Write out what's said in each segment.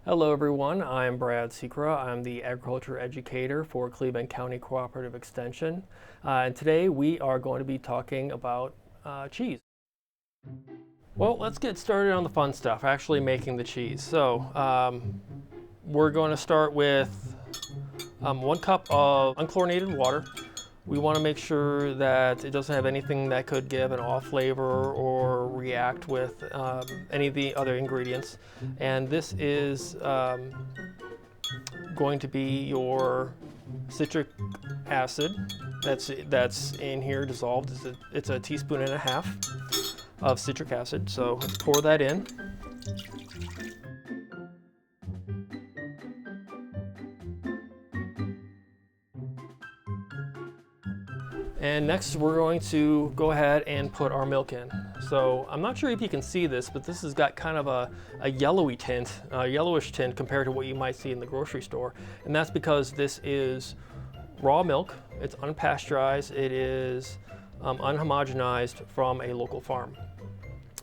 Hello everyone, I'm Brad Secraw. I'm the agriculture educator for Cleveland County Cooperative Extension. And today we are going to be talking about cheese. Well, let's get started on the fun stuff, actually making the cheese. So we're going to start with 1 cup of unchlorinated water. We want to make sure that it doesn't have anything that could give an off flavor or react with any of the other ingredients. And this is going to be your citric acid that's in here dissolved. It's a teaspoon and a half of citric acid. So let's pour that in. And next we're going to go ahead and put our milk in. So I'm not sure if you can see this, but this has got kind of a yellowy tint, yellowish tint compared to what you might see in the grocery store. And that's because this is raw milk, it's unpasteurized, it is unhomogenized from a local farm.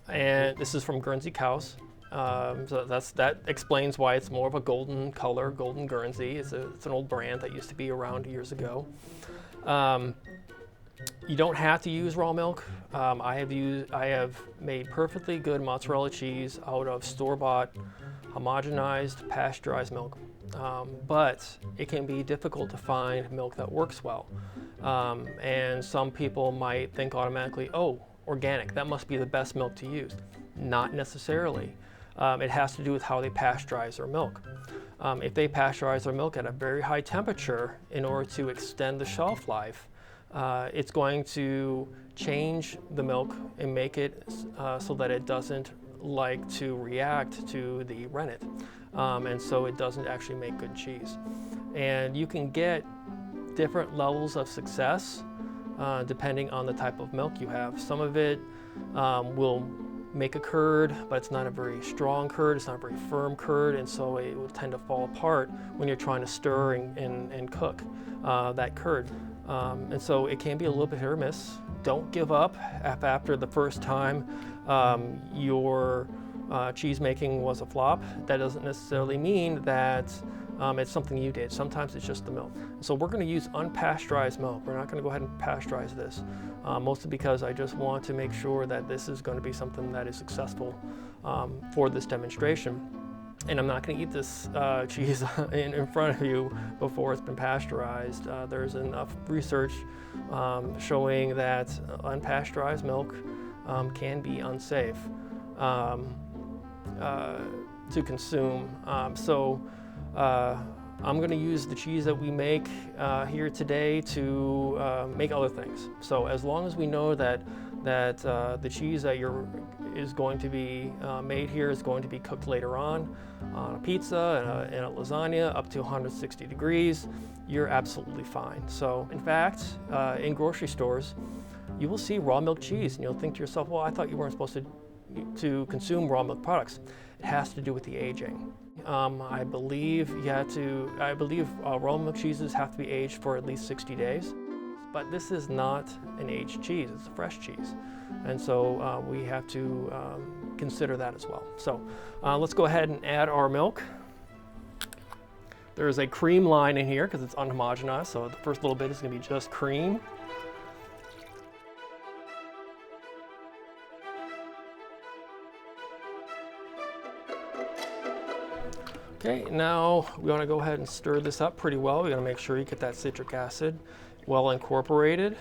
And this is from Guernsey cows. So that explains why it's more of a golden color, golden Guernsey. It's an old brand that used to be around years ago. You don't have to use raw milk. I have made perfectly good mozzarella cheese out of store-bought, homogenized, pasteurized milk. But it can be difficult to find milk that works well. And some people might think automatically, oh, organic, that must be the best milk to use. Not necessarily. It has to do with how they pasteurize their milk. If they pasteurize their milk at a very high temperature in order to extend the shelf life, it's going to change the milk and make it so that it doesn't like to react to the rennet. And so it doesn't actually make good cheese. And you can get different levels of success depending on the type of milk you have. Some of it will make a curd, but it's not a very strong curd, it's not a very firm curd, and so it will tend to fall apart when you're trying to stir and cook that curd. And so it can be a little bit hit or miss. Don't give up if after the first time your cheese making was a flop. That doesn't necessarily mean that it's something you did. Sometimes it's just the milk. So we're going to use unpasteurized milk. We're not going to go ahead and pasteurize this, mostly because I just want to make sure that this is going to be something that is successful for this demonstration. And I'm not going to eat this cheese in front of you before it's been pasteurized. There's enough research showing that unpasteurized milk can be unsafe to consume. I'm going to use the cheese that we make here today to make other things. So as long as we know that the cheese that is going to be made here is going to be cooked later on a pizza and a lasagna up to 160 degrees, you're absolutely fine. So in fact, in grocery stores, you will see raw milk cheese and you'll think to yourself, well, I thought you weren't supposed to consume raw milk products. It has to do with the aging. I believe raw milk cheeses have to be aged for at least 60 days. But this is not an aged cheese, it's a fresh cheese. And so we have to consider that as well. So let's go ahead and add our milk. There's a cream line in here because it's unhomogenized, so the first little bit is going to be just cream. Okay, now we want to go ahead and stir this up pretty well. We want to make sure you get that citric acid well incorporated.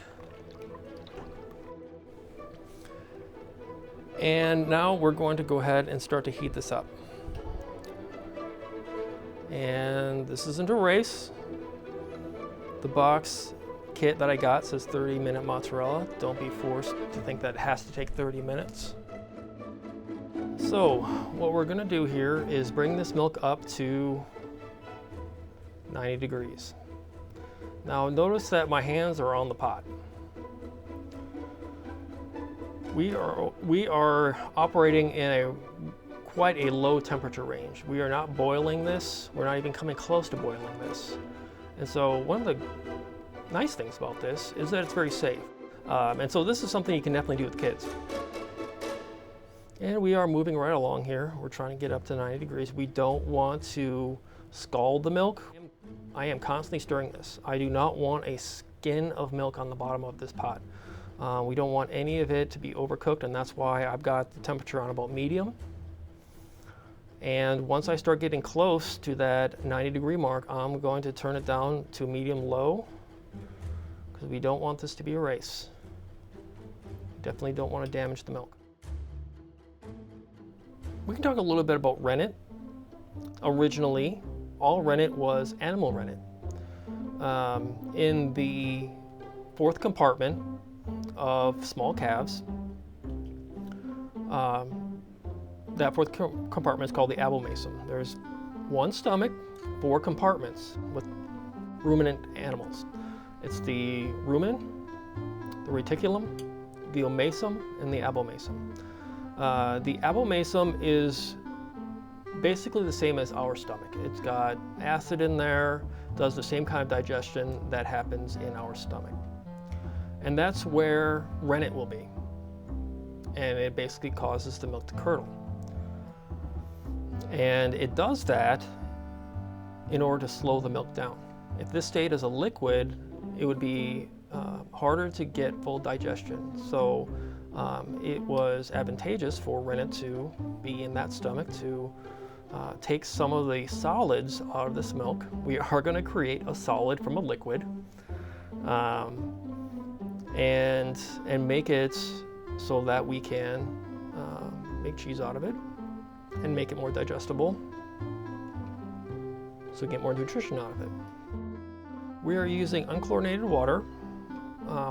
And now we're going to go ahead and start to heat this up. And this isn't a race. The box kit that I got says 30-minute mozzarella. Don't be forced to think that it has to take 30 minutes. So what we're going to do here is bring this milk up to 90 degrees. Now notice that my hands are on the pot. We are operating in a quite a low temperature range. We are not boiling this. We're not even coming close to boiling this. And so one of the nice things about this is that it's very safe. And so this is something you can definitely do with kids. And we are moving right along here. We're trying to get up to 90 degrees. We don't want to scald the milk. I am constantly stirring this. I do not want a skin of milk on the bottom of this pot. We don't want any of it to be overcooked, and that's why I've got the temperature on about medium. And once I start getting close to that 90-degree mark, I'm going to turn it down to medium-low, because we don't want this to be a race. Definitely don't want to damage the milk. We can talk a little bit about rennet. Originally, all rennet was animal rennet. In the fourth compartment of small calves, that fourth compartment is called the abomasum. There's one stomach, 4 compartments with ruminant animals. It's the rumen, the reticulum, the omasum, and the abomasum. The abomasum is basically the same as our stomach. It's got acid in there, does the same kind of digestion that happens in our stomach. And that's where rennet will be. And it basically causes the milk to curdle. And it does that in order to slow the milk down. If this stayed as a liquid, it would be harder to get full digestion. So it was advantageous for rennet to be in that stomach to take some of the solids out of this milk. We are going to create a solid from a liquid and make it so that we can make cheese out of it and make it more digestible so we get more nutrition out of it. We are using unchlorinated water.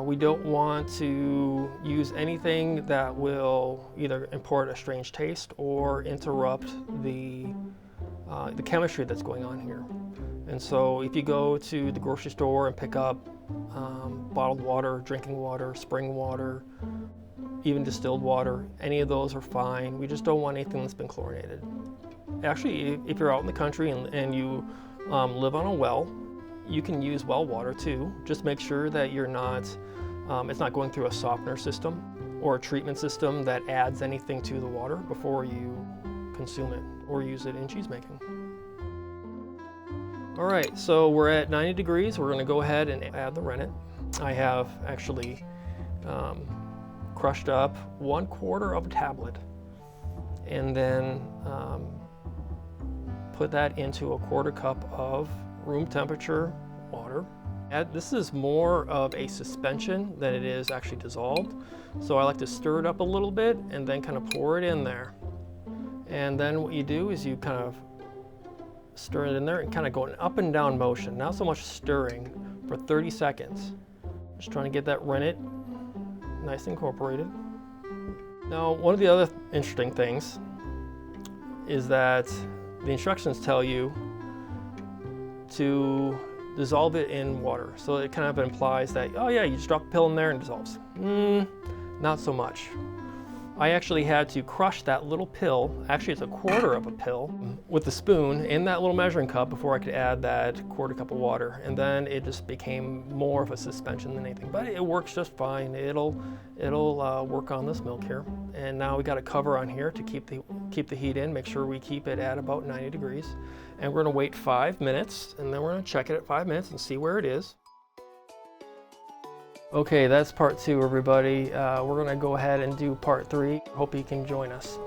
We don't want to use anything that will either impart a strange taste or interrupt the chemistry that's going on here. And so if you go to the grocery store and pick up bottled water, drinking water, spring water, even distilled water, any of those are fine. We just don't want anything that's been chlorinated. Actually, if you're out in the country and you live on a well, you can use well water too. Just make sure that you're not, it's not going through a softener system or a treatment system that adds anything to the water before you consume it or use it in cheese making. All right, so we're at 90 degrees. We're gonna go ahead and add the rennet. I have actually crushed up 1/4 of a tablet and then put that into a 1/4 cup of room temperature water. This is more of a suspension than it is actually dissolved. So I like to stir it up a little bit and then kind of pour it in there. And then what you do is you kind of stir it in there and kind of go an up and down motion, not so much stirring, for 30 seconds. Just trying to get that rennet nice and incorporated. Now, one of the other interesting things is that the instructions tell you to dissolve it in water. So it kind of implies that, oh yeah, you just drop a pill in there and it dissolves. Not so much. I actually had to crush that little pill, actually it's a 1/4 of a pill, with the spoon in that little measuring cup before I could add that 1/4 cup of water. And then it just became more of a suspension than anything. But it works just fine. It'll work on this milk here. And now we got a cover on here to keep the heat in, make sure we keep it at about 90 degrees. And we're gonna wait 5 minutes, and then we're gonna check it at 5 minutes and see where it is. Okay, that's part 2, everybody. We're gonna go ahead and do part 3. Hope you can join us.